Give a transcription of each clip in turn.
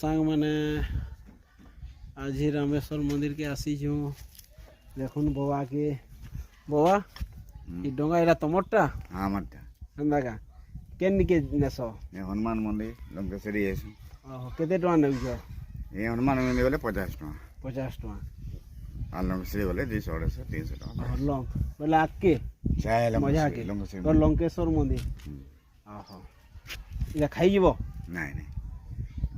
सांग मैंने आज ही रामेश्वर मंदिर के आसी छू देखुन बाबा के बाबा ये डोंगा एरा तमरटा हाँ मरटा अंदा का केन के नेसो ये हनुमान मंदिर लंकेश्वरी है ओहो केते टका नेउछ ये हनुमान मंदिर बोले 50 टका 50 टका और लंकेश्वरी बोले 200 300 टका ओहो लंग बोले आके चाहे मजा के तो लंकेश्वर मंदिर ओहो इला खाई जीवो नहीं नहीं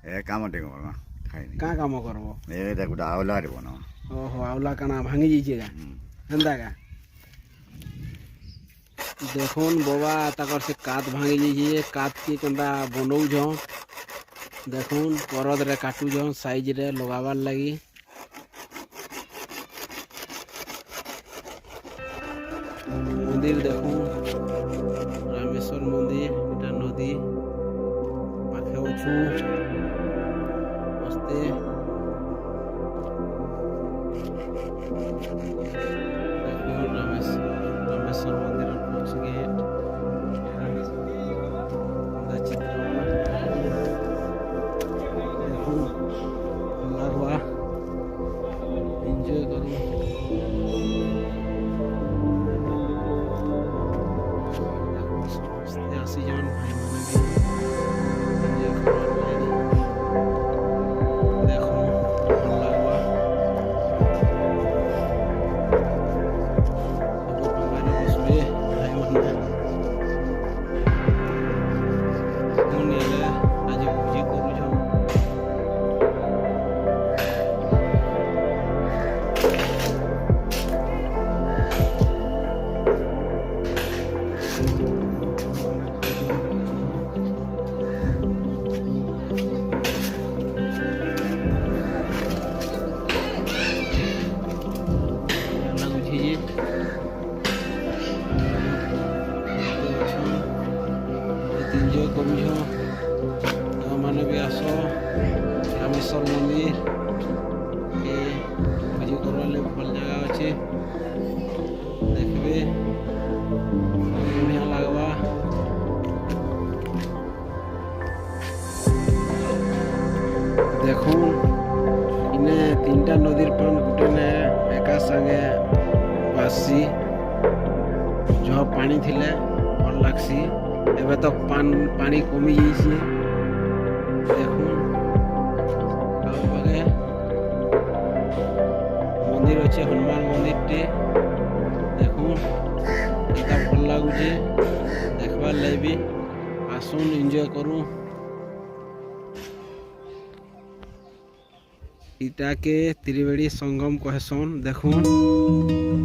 ए काम टेको बना खाई नहीं का काम करबो ए देखो आवला रे बना ओहो आवला काना भांगी जाइएगा अंदा का देखुन बाबा तकर से कात भांगी जाइए कात के कंदा बनौ जो देखुन परद रे काटू जो साइज रे लगावार लगी मंदिर देखुन रामेश्वर मंदिर एटा नदी पाखे अछु मस्ते देखुन रामेश्वर मंदिर गेट एंजॉय करो आसी जन भाई मैंने भी एंजॉय करवार देखो लगवा बसबे भाई मैंने आज पूजा करू एंजॉय करू मैंने भी आस रामेश्वर मंदिर के पूजा करवाले भल जगह अच्छे देखबे बढ़िया लगवा देखो इने तीनटा नदीर पान गुटे ने एका संगे बासी जो पानी थिले भल लागसी एबे तो पानी कमी जाइए देखुन आगे मंदिर अच्छे हनुमान मंदिर टे देखुन एटा भल लगुचे देखबार लाइबे आसुन एंजॉय करूँ इटा के त्रिवेणी संगम कहसन देखुन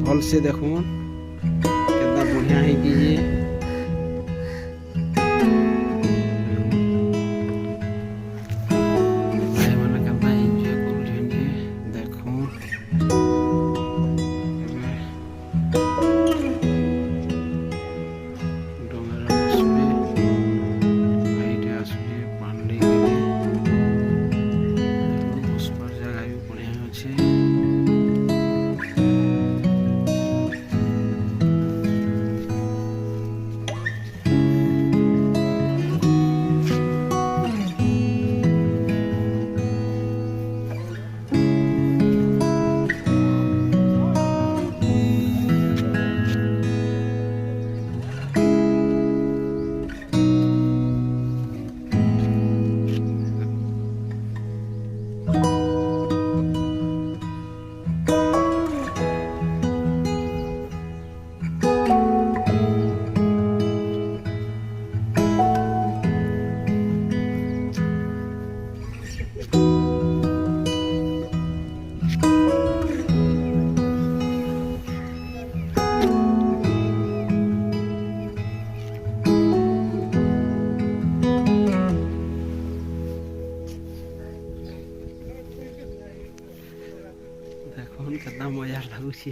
भल से देखुन केतना बढ़िया है कीजिए देखो कितना मजा लगुच।